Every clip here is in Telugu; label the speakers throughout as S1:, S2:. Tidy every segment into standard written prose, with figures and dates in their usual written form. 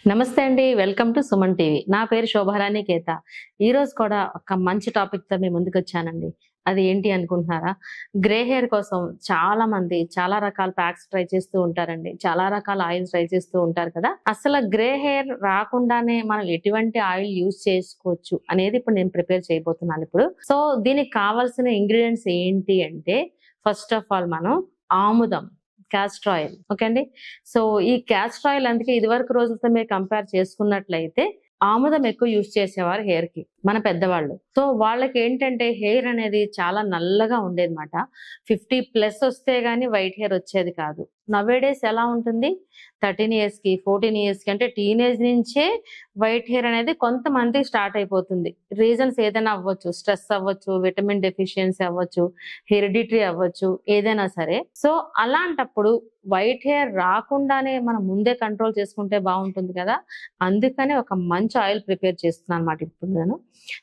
S1: నమస్తే అండి. Welcome to Suman TV. నా పేరు శోభారాణి కేత. ఈరోజు కూడా ఒక మంచి టాపిక్‌తో మీ ముందుకొచ్చానండి. అది ఏంటి అనుకుంటున్నారా? గ్రే హెయిర్ కోసం చాలా మంది చాలా రకాల ప్యాక్స్ ట్రై చేస్తూ ఉంటారండి. చాలా రకాల ఆయిల్స్ ట్రై చేస్తూ ఉంటారు కదా! అసలు గ్రే హెయిర్ రాకుండానే మనం ఎటువంటి ఆయిల్ యూజ్ చేసుకోవచ్చు అనేది ఇప్పుడు నేను ప్రిపేర్ చేయబోతున్నాను ఇప్పుడు. సో, దీనికి కావాల్సిన ఇంగ్రీడియెంట్స్ ఏంటి అంటే ఫస్ట్ ఆఫ్ ఆల్ మనం ఆముదం, కాస్టర్ ఆయిల్. ఓకే అండి. సో, ఈ కాస్టర్ ఆయిల్ అందుకే ఇదివరకు రోజులతో మీరు కంపేర్ చేసుకున్నట్లయితే ఆముదం ఎక్కువ యూజ్ చేసేవారు హెయిర్‌కి మన పెద్దవాళ్ళు. సో, వాళ్ళకేంటంటే హెయిర్ అనేది చాలా నల్లగా ఉండేదన్నమాట. 50+ వస్తే గాని వైట్ హెయిర్ వచ్చేది కాదు. నౌఏడేస్ ఎలా ఉంటుంది? 13 ఇయర్స్‌కి, 14 ఇయర్స్‌కి అంటే టీనేజ్ నుంచే వైట్ హెయిర్ అనేది కొంతమందికి స్టార్ట్ అయిపోతుంది. రీజన్స్ ఏదైనా అవ్వచ్చు. స్ట్రెస్ అవ్వచ్చు, విటమిన్ డెఫిషియన్సీ అవ్వచ్చు, హెరిడిటరీ అవ్వచ్చు, ఏదైనా సరే. సో, అలాంటప్పుడు వైట్ హెయిర్ రాకుండానే మనం ముందే కంట్రోల్ చేసుకుంటే బావుంటుంది కదా! అందుకనే ఒక మంచి ఆయిల్ ప్రిపేర్ చేస్తున్నానన్నమాట ఇప్పుడు నేను.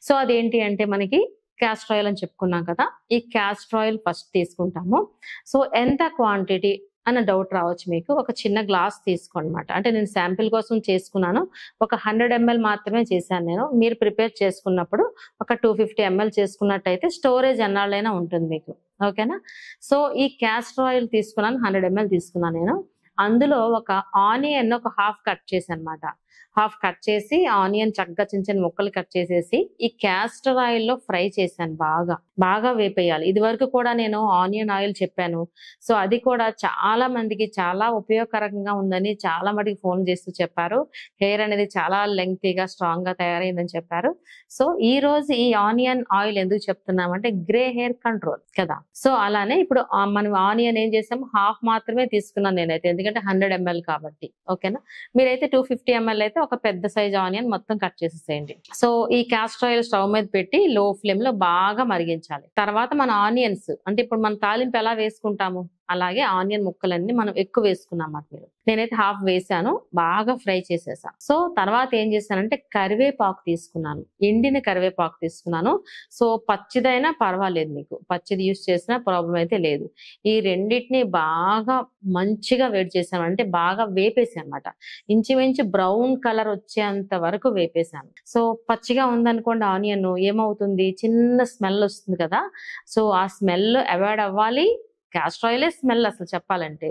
S1: సో, అదేంటి అంటే మనకి కాస్టర్ ఆయిల్ అని చెప్పుకున్నాం కదా! ఈ కాస్టర్ ఆయిల్ ఫస్ట్ తీసుకుంటాము. సో, ఎంత క్వాంటిటీ అన్న డౌట్ రావచ్చు మీకు. ఒక చిన్న గ్లాస్ తీసుకోనమాట. అంటే నేను శాంపిల్ కోసం చేసుకున్నాను. ఒక 100 ml మాత్రమే చేశాను నేను. మీరు ప్రిపేర్ చేసుకున్నప్పుడు ఒక 250 ml చేసుకున్నట్టయితే స్టోరేజ్ ఎన్నాళ్ళైనా ఉంటుంది మీకు. ఓకేనా? సో, ఈ కాస్టర్ ఆయిల్ తీసుకున్నాను. 100 ml తీసుకున్నాను నేను. అందులో ఒక ఆనియన్ ఒక హాఫ్ కట్ చేశానన్నమాట. హాఫ్ కట్ చేసి ఆనియన్ చక్కగా చిన్న చిన్న ముక్కలు కట్ చేసేసి ఈ కాస్టర్ ఆయిల్‌లో ఫ్రై చేశాను బాగా. బాగా వేపేయాలి. ఇదివరకు కూడా నేను ఆనియన్ ఆయిల్ చెప్పాను. సో, అది కూడా చాలా మందికి చాలా ఉపయోగకరంగా ఉందని చాలా మటికి ఫోన్ చేస్తూ చెప్పారు. హెయిర్ అనేది చాలా లెంగ్తీగా, స్ట్రాంగ్‌గా తయారైందని చెప్పారు. సో, ఈరోజు ఈ ఆనియన్ ఆయిల్ ఎందుకు చెప్తున్నామంటే గ్రే హెయిర్ కంట్రోల్ కదా! సో, అలానే ఇప్పుడు మనం ఆనియన్ ఏం చేసాము హాఫ్ మాత్రమే తీసుకున్నాను నేనైతే. ఎందుకంటే 100 ml కాబట్టి. ఓకేనా? మీరైతే 250 ml అయితే ఒక పెద్ద సైజ్ ఆనియన్ మొత్తం కట్ చేసేసేయండి. సో, ఈ కాస్టర్ ఆయిల్ స్టవ్ మీద పెట్టి లో ఫ్లేమ్‌లో బాగా మరిగించాలి. తర్వాత మన ఆనియన్స్ అంటే ఇప్పుడు మనం తాలింపు ఎలా వేసుకుంటాము? అలాగే ఆనియన్ ముక్కలన్నీ మనం ఎక్కువ వేసుకున్నామన్నమాట మీరు. నేనైతే హాఫ్ వేసాను. బాగా ఫ్రై చేసేసా. సో, తర్వాత ఏం చేశానంటే కరివేపాకు తీసుకున్నాను. ఎండిన కరివేపాకు తీసుకున్నాను. సో, పచ్చిదైనా పర్వాలేదు మీకు. పచ్చిది యూజ్ చేసినా ప్రాబ్లమ్ అయితే లేదు. ఈ రెండిటిని బాగా మంచిగా వేడి చేశాను. అంటే బాగా వేపేసానన్నమాట. ఇంచుమించు బ్రౌన్ కలర్ వచ్చేంత వరకు వేపేసాను. సో, పచ్చిగా ఉందనుకోండి ఆనియన్ ఏమవుతుంది? చిన్న స్మెల్ వస్తుంది కదా! సో, ఆ స్మెల్ అవాయిడ్ అవ్వాలి. కాస్టర్ ఆయిలే స్మెల్ అసలు చెప్పాలంటే.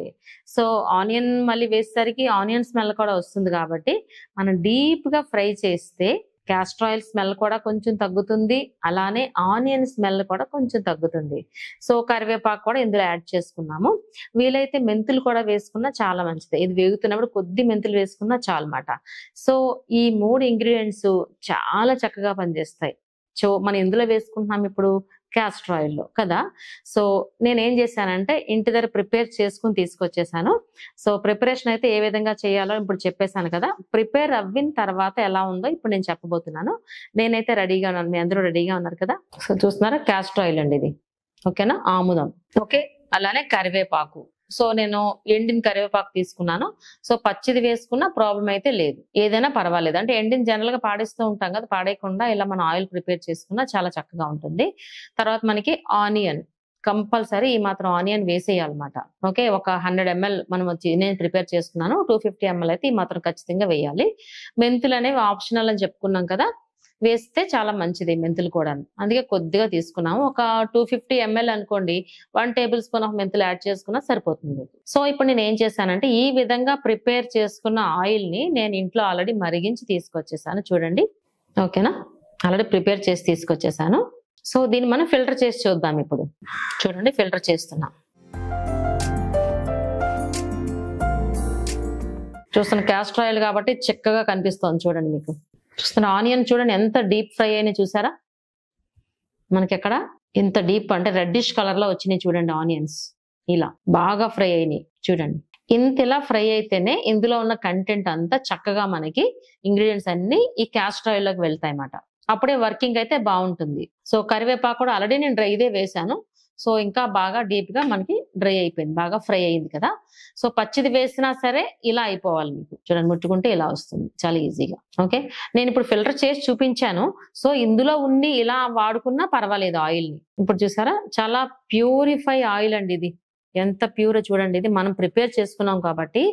S1: సో, ఆనియన్ మళ్ళీ వేసేసరికి ఆనియన్ స్మెల్ కూడా వస్తుంది కాబట్టి మనం డీప్‌గా ఫ్రై చేస్తే కాస్టర్ ఆయిల్ స్మెల్ కూడా కొంచెం తగ్గుతుంది. అలానే ఆనియన్ స్మెల్ కూడా కొంచెం తగ్గుతుంది. సో, కరివేపాకు కూడా ఇందులో యాడ్ చేసుకున్నాము. వీలైతే మెంతులు కూడా వేసుకున్నా చాలా మంచిదే. ఇది వేగుతున్నప్పుడు కొద్ది మెంతులు వేసుకున్నా చాలమాట. సో, ఈ 3 ఇంగ్రీడియెంట్స్ చాలా చక్కగా పనిచేస్తాయి. సో, మనం ఎందులో వేసుకుంటున్నాం ఇప్పుడు? కాస్టర్ ఆయిల్‌లో కదా! సో, నేనేం చేశానంటే ఇంటి దగ్గర ప్రిపేర్ చేసుకొని తీసుకొచ్చేసాను. సో, ప్రిపరేషన్ అయితే ఏ విధంగా చేయాలో ఇప్పుడు చెప్పేసాను కదా! ప్రిపేర్ అవ్విన తర్వాత ఎలా ఉందో ఇప్పుడు నేను చెప్పబోతున్నాను. నేనైతే రెడీగా ఉన్నాను. మీ అందరూ రెడీగా ఉన్నారు కదా! సో, చూస్తున్నారా కాస్టర్ ఆయిల్ అండి ఇది. ఓకేనా? ఆముదం. ఓకే. అలానే కరివేపాకు. సో, నేను ఎండిన కరివేపాకు తీసుకున్నాను. సో, పచ్చిది వేసుకున్నా ప్రాబ్లమ్ అయితే లేదు. ఏదైనా పర్వాలేదు. అంటే ఎండిన జనరల్‌గా పాడేస్తూ ఉంటాం కదా! పాడేయకుండా ఇలా మనం ఆయిల్ ప్రిపేర్ చేసుకున్నా చాలా చక్కగా ఉంటుంది. తర్వాత మనకి ఆనియన్. కంపల్సరీ ఈ మాత్రం ఆనియన్ వేసేయాలన్నమాట. ఓకే. ఒక 100 ml నేను ప్రిపేర్ చేసుకున్నాను. 250 ml అయితే ఈ మాత్రం ఖచ్చితంగా వేయాలి. మెంతులనేవి ఆప్షనల్ అని చెప్పుకున్నాం కదా! వేస్తే చాలా మంచిది మెంతులు కూడాను. అందుకే కొద్దిగా తీసుకున్నాము. ఒక 250 ml అనుకోండి. 1 టేబుల్ స్పూన్ ఆఫ్ మెంతులు యాడ్ చేసుకున్నా సరిపోతుంది. సో, ఇప్పుడు నేనేం చేశానంటే ఈ విధంగా ప్రిపేర్ చేసుకున్న ఆయిల్‌ని నేను ఇంట్లో ఆల్రెడీ మరిగించి తీసుకొచ్చేసాను చూడండి. ఓకేనా? ఆల్రెడీ ప్రిపేర్ చేసి తీసుకొచ్చేసాను. సో, దీన్ని మనం ఫిల్టర్ చేసి చూద్దాం ఇప్పుడు. చూడండి ఫిల్టర్ చేస్తున్నా. చూస్తున్న కాస్టర్ ఆయిల్ కాబట్టి చిక్కగా కనిపిస్తోంది చూడండి మీకు. చూస్తున్న ఆనియన్ చూడండి ఎంత డీప్ ఫ్రై అయినాయి చూసారా? మనకెక్కడ ఇంత డీప్ అంటే రెడ్డిష్ కలర్ లో వచ్చినాయి చూడండి ఆనియన్స్. ఇలా బాగా ఫ్రై అయినాయి చూడండి. ఇంతలా ఫ్రై అయితేనే ఇందులో ఉన్న కంటెంట్ అంతా చక్కగా మనకి ఇంగ్రీడియెంట్స్ అన్ని ఈ కాస్టర్ ఆయిల్ లోకి వెళ్తాయి అన్నమాట. అప్పుడే వర్కింగ్ అయితే బాగుంటుంది. సో, కరివేపాకు కూడా ఆల్రెడీ నేను ఇదే వేసాను. సో, ఇంకా బాగా డీప్‌గా మనకి డ్రై అయిపోయింది. బాగా ఫ్రై అయింది కదా! సో, పచ్చిది వేసినా సరే ఇలా అయిపోవాలి మీకు. చూడండి ముట్టుకుంటే ఇలా వస్తుంది. చాలా ఈజీగా. ఓకే. నేనిప్పుడు ఫిల్టర్ చేసి చూపించాను. సో, ఇందులో ఉండి ఇలా వాడుకున్నా పర్వాలేదు ఆయిల్‌ని. ఇప్పుడు చూసారా? చాలా ప్యూరిఫై ఆయిల్ అండి ఇది. ఎంత ప్యూర్ చూడండి. ఇది మనం ప్రిపేర్ చేసుకున్నాం కాబట్టి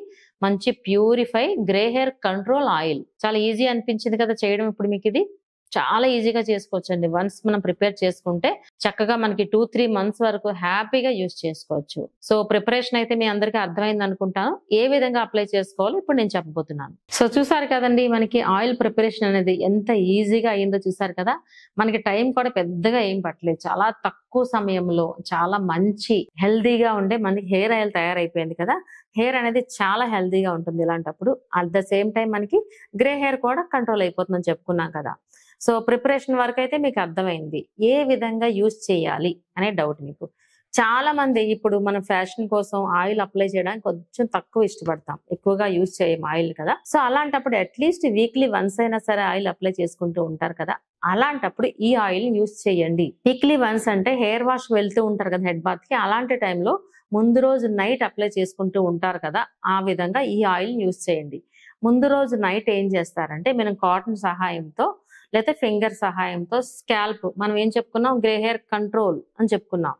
S1: మంచి purify grey hair control oil. చాలా ఈజీ అనిపించింది కదా చేయడం ఇప్పుడు మీకు ఇది. చాలా ఈజీగా చేసుకోవచ్చండి. వన్స్ మనం ప్రిపేర్ చేసుకుంటే చక్కగా మనకి 2-3 మంత్స్ వరకు హ్యాపీగా యూజ్ చేసుకోవచ్చు. సో ప్రిపరేషన్ అయితే మీ అందరికీ అర్థమైంది అనుకుంటాను. ఏ విధంగా అప్లై చేసుకోవాలో ఇప్పుడు నేను చెప్పబోతున్నాను. సో చూసారు కదండి, మనకి ఆయిల్ ప్రిపరేషన్ అనేది ఎంత ఈజీగా అయ్యిందో చూసారు కదా. మనకి టైం కూడా పెద్దగా ఏం పట్టలేదు. చాలా తక్కువ సమయంలో చాలా మంచి హెల్దీగా ఉండే మనకి హెయిర్ ఆయిల్ తయారైపోయింది కదా. హెయిర్ అనేది చాలా హెల్దీగా ఉంటుంది ఇలాంటప్పుడు. అట్ ద సేమ్ టైం మనకి గ్రే హెయిర్ కూడా కంట్రోల్ అయిపోతుందని చెప్పుకున్నాం కదా. సో ప్రిపరేషన్ వరకు అయితే మీకు అర్థమైంది. ఏ విధంగా యూజ్ చేయాలి అనే డౌట్ మీకు. చాలా మంది ఇప్పుడు మనం ఫ్యాషన్ కోసం ఆయిల్ అప్లై చేయడానికి కొంచెం తక్కువ ఇష్టపడతాం, ఎక్కువగా యూజ్ చేయం ఆయిల్ కదా. సో అలాంటప్పుడు అట్లీస్ట్ వీక్లీ వన్స్ అయినా సరే ఆయిల్ అప్లై చేసుకుంటూ ఉంటారు కదా. అలాంటప్పుడు ఈ ఆయిల్ యూజ్ చేయండి. వీక్లీ వన్స్ అంటే హెయిర్ వాష్ వెళ్తూ ఉంటారు కదా హెడ్ బాత్ కి, అలాంటి టైంలో ముందు రోజు నైట్ అప్లై చేసుకుంటూ ఉంటారు కదా, ఆ విధంగా ఈ ఆయిల్ యూజ్ చేయండి. ముందు రోజు నైట్ ఏం చేస్తారంటే మనం కాటన్ సహాయంతో లేకపోతే ఫింగర్ సహాయంతో స్కాల్ప్, మనం ఏం చెప్పుకున్నాం, గ్రే హెయిర్ కంట్రోల్ అని చెప్పుకున్నాం.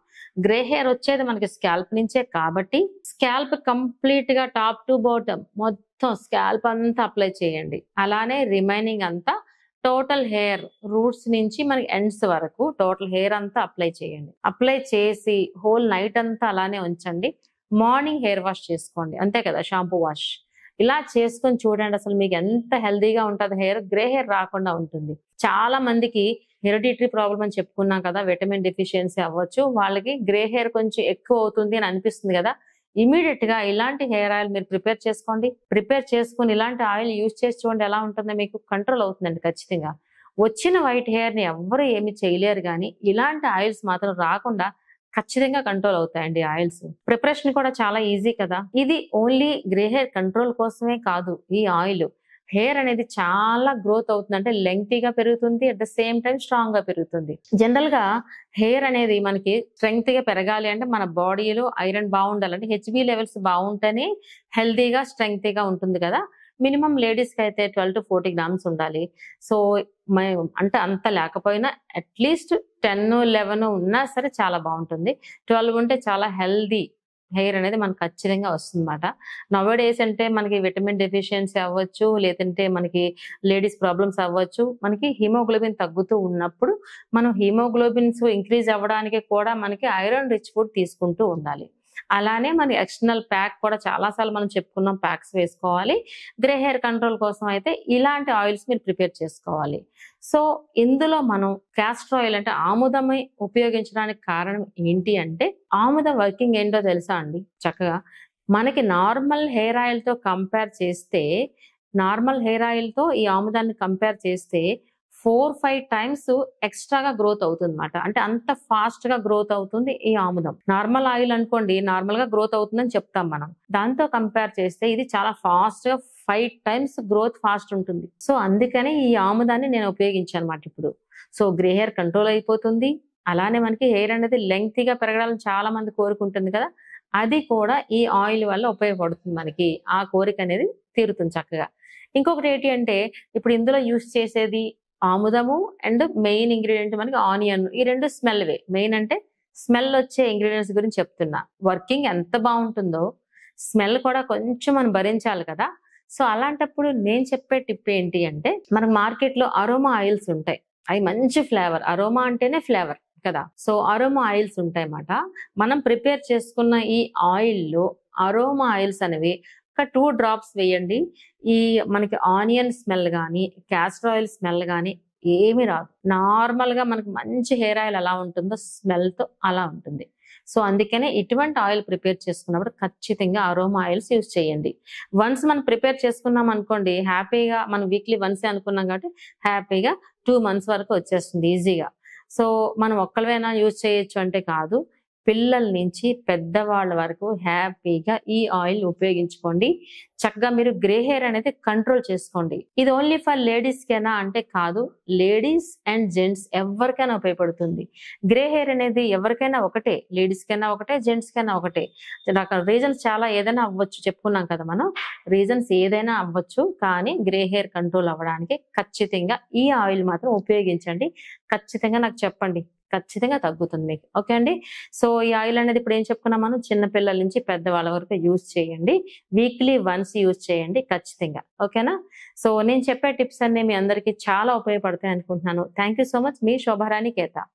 S1: గ్రే హెయిర్ వచ్చేది మనకి స్కాల్ప్ నుంచే కాబట్టి స్కాల్ప్ కంప్లీట్ గా టాప్ టు బాటమ్ మొత్తం స్కాల్ప్ అంతా అప్లై చేయండి. అలానే రిమైనింగ్ అంతా టోటల్ హెయిర్ రూట్స్ నుంచి మనకి ఎండ్స్ వరకు టోటల్ హెయిర్ అంతా అప్లై చేయండి. అప్లై చేసి హోల్ నైట్ అంతా అలానే ఉంచండి. మార్నింగ్ హెయిర్ వాష్ చేసుకోండి, అంతే కదా, షాంపూ వాష్. ఇలా చేసుకొని చూడండి, అసలు మీకు ఎంత హెల్దీగా ఉంటుంది హెయిర్, గ్రే హెయిర్ రాకుండా ఉంటుంది. చాలా మందికి హెరిడిటరీ ప్రాబ్లమ్ అని చెప్పుకున్నాం కదా, విటమిన్ డెఫిషియన్సీ అవ్వచ్చు, వాళ్ళకి గ్రే హెయిర్ కొంచెం ఎక్కువ అవుతుంది అని అనిపిస్తుంది కదా. ఇమీడియట్ గా ఇలాంటి హెయిర్ ఆయిల్ మీరు ప్రిపేర్ చేసుకోండి. ప్రిపేర్ చేసుకుని ఇలాంటి ఆయిల్ యూజ్ చేసి చూడండి ఎలా ఉంటుందో, మీకు కంట్రోల్ అవుతుందండి ఖచ్చితంగా. వచ్చిన వైట్ హెయిర్ ని ఎవ్వరు ఏమి చేయలేరు, కానీ ఇలాంటి ఆయిల్స్ మాత్రం రాకుండా ఖచ్చితంగా కంట్రోల్ అవుతాయండి ఆయిల్స్. ప్రిపరేషన్ కూడా చాలా ఈజీ కదా. ఇది ఓన్లీ గ్రే హెయిర్ కంట్రోల్ కోసమే కాదు. ఈ ఆయిల్ హెయిర్ అనేది చాలా గ్రోత్ అవుతుంది, అంటే లెంగ్తీగా పెరుగుతుంది, at the same time strong గా పెరుగుతుంది. జనరల్ గా హెయిర్ అనేది మనకి స్ట్రెంగ్త్ గా పెరగాలి అంటే మన బాడీలో ఐరన్ బాగుండాలంటే హెచ్బి లెవెల్స్ బాగుంటేనే హెల్దీగా స్ట్రెంగ్తీగా ఉంటుంది కదా. మినిమం లేడీస్ కి అయితే 12-40 గ్రామ్స్ ఉండాలి. సో అంటే అంత లేకపోయినా అట్లీస్ట్ 10-11 ఉన్నా సరే చాలా బాగుంటుంది. 12 ఉంటే చాలా హెల్దీ హెయిర్ అనేది మనకు ఖచ్చితంగా వస్తుంది అనమాట. నౌడేస్ అంటే మనకి విటమిన్ డెఫిషియన్సీ అవ్వచ్చు, లేదంటే మనకి లేడీస్ ప్రాబ్లమ్స్ అవ్వచ్చు. మనకి హిమోగ్లోబిన్ తగ్గుతూ ఉన్నప్పుడు మనం హిమోగ్లోబిన్స్ ఇంక్రీజ్ అవ్వడానికి కూడా మనకి ఐరన్ రిచ్ ఫుడ్ తీసుకుంటూ ఉండాలి. అలానే మన ఎక్స్టర్నల్ ప్యాక్ కూడా చాలాసార్లు మనం చెప్పుకున్నాం, ప్యాక్స్ వేసుకోవాలి. గ్రే హెయిర్ కంట్రోల్ కోసం అయితే ఇలాంటి ఆయిల్స్ మీరు ప్రిపేర్ చేసుకోవాలి. సో ఇందులో మనం క్యాస్టర్ ఆయిల్ అంటే ఆముదమై ఉపయోగించడానికి కారణం ఏంటి అంటే, ఆముదం వర్కింగ్ ఏంటో తెలుసా అండి? చక్కగా మనకి నార్మల్ హెయిర్ ఆయిల్ తో కంపేర్ చేస్తే, నార్మల్ హెయిర్ ఆయిల్ తో ఈ ఆముదాన్ని కంపేర్ చేస్తే 4-5 టైమ్స్ ఎక్స్ట్రాగా గ్రోత్ అవుతుంది అనమాట. అంటే అంత ఫాస్ట్ గా గ్రోత్ అవుతుంది ఈ ఆముదం. నార్మల్ ఆయిల్ అనుకోండి నార్మల్ గా గ్రోత్ అవుతుందని చెప్తాం మనం, దాంతో కంపేర్ చేస్తే ఇది చాలా ఫాస్ట్ గా 5 టైమ్స్ గ్రోత్ ఫాస్ట్ ఉంటుంది. సో అందుకని ఈ ఆముదాన్ని నేను ఉపయోగించాను అనమాట ఇప్పుడు. సో గ్రే హెయిర్ కంట్రోల్ అయిపోతుంది, అలానే మనకి హెయిర్ అనేది లెంగ్తీగా పెరగడాలని చాలా మంది కోరుకుంటుంది కదా, అది కూడా ఈ ఆయిల్ వల్ల ఉపయోగపడుతుంది. మనకి ఆ కోరిక అనేది తీరుతుంది చక్కగా. ఇంకొకటి ఏంటి అంటే, ఇప్పుడు ఇందులో యూస్ చేసేది ఆముదము అండ్ మెయిన్ ఇంగ్రీడియంట్ మనకి ఆనియన్. ఈ రెండు స్మెల్ వే. మెయిన్ అంటే స్మెల్ వచ్చే ఇంగ్రీడియంట్స్ గురించి చెప్తున్నా. వర్కింగ్ ఎంత బాగుంటుందో స్మెల్ కూడా కొంచెం మనం భరించాలి కదా. సో అలాంటప్పుడు నేను చెప్పే టిప్ ఏంటి అంటే, మనకు మార్కెట్ లో అరోమా ఆయిల్స్ ఉంటాయి. అవి మంచి ఫ్లేవర్, అరోమా అంటేనే ఫ్లేవర్ కదా. సో అరోమా ఆయిల్స్ ఉంటాయి అన్నమాట. మనం ప్రిపేర్ చేసుకున్న ఈ ఆయిల్ లో అరోమా ఆయిల్స్ అనేవి ఒక 2 డ్రాప్స్ వేయండి. ఈ మనకి ఆనియన్ స్మెల్ కానీ క్యాస్టర్ ఆయిల్ స్మెల్ కానీ ఏమీ రాదు. నార్మల్ గా మనకి మంచి హెయిర్ ఆయిల్ ఎలా ఉంటుందో స్మెల్ తో అలా ఉంటుంది. సో అందుకనే ఇటువంటి ఆయిల్ ప్రిపేర్ చేసుకున్నప్పుడు ఖచ్చితంగా అరోమా ఆయిల్స్ యూజ్ చేయండి. వన్స్ మనం ప్రిపేర్ చేసుకున్నాం అనుకోండి, హ్యాపీగా మనం వీక్లీ వన్సే అనుకున్నాం కాబట్టి హ్యాపీగా 2 మంత్స్ వరకు వచ్చేస్తుంది ఈజీగా. సో మనం ఒక్కళ్ళైనా యూజ్ చేయొచ్చు అంటే కాదు, పిల్లల నుంచి పెద్దవాళ్ళ వరకు హ్యాపీగా ఈ ఆయిల్ ఉపయోగించుకోండి. చక్కగా మీరు గ్రే హెయిర్ అనేది కంట్రోల్ చేసుకోండి. ఇది ఓన్లీ ఫర్ లేడీస్ కేనా అంటే కాదు, లేడీస్ అండ్ జెంట్స్ ఎవరికైనా ఉపయోగపడుతుంది. గ్రే హెయిర్ అనేది ఎవరికైనా ఒకటే, లేడీస్ కైనా ఒకటే, జెంట్స్ కైనా ఒకటే. రీజన్స్ చాలా ఏదైనా అవ్వచ్చు, చెప్పుకున్నాం కదా మనం, రీజన్స్ ఏదైనా అవ్వచ్చు, కానీ గ్రే హెయిర్ కంట్రోల్ అవ్వడానికి ఖచ్చితంగా ఈ ఆయిల్ మాత్రం ఉపయోగించండి. ఖచ్చితంగా నాకు చెప్పండి, ఖచ్చితంగా తగ్గుతుంది మీకు. ఓకే అండి. సో ఈ ఆయిల్ అనేది ఇప్పుడు ఏం చెప్పుకున్నాం మనం, చిన్న పిల్లల నుంచి పెద్దవాళ్ళ వరకు యూజ్ చేయండి. వీక్లీ వన్స్ యూజ్ చేయండి ఖచ్చితంగా. ఓకేనా? సో నేను చెప్పే టిప్స్ అన్నీ మీ అందరికీ చాలా ఉపయోగపడతాయి అనుకుంటున్నాను. Thank you so much. మీ శోభారాణి కేత.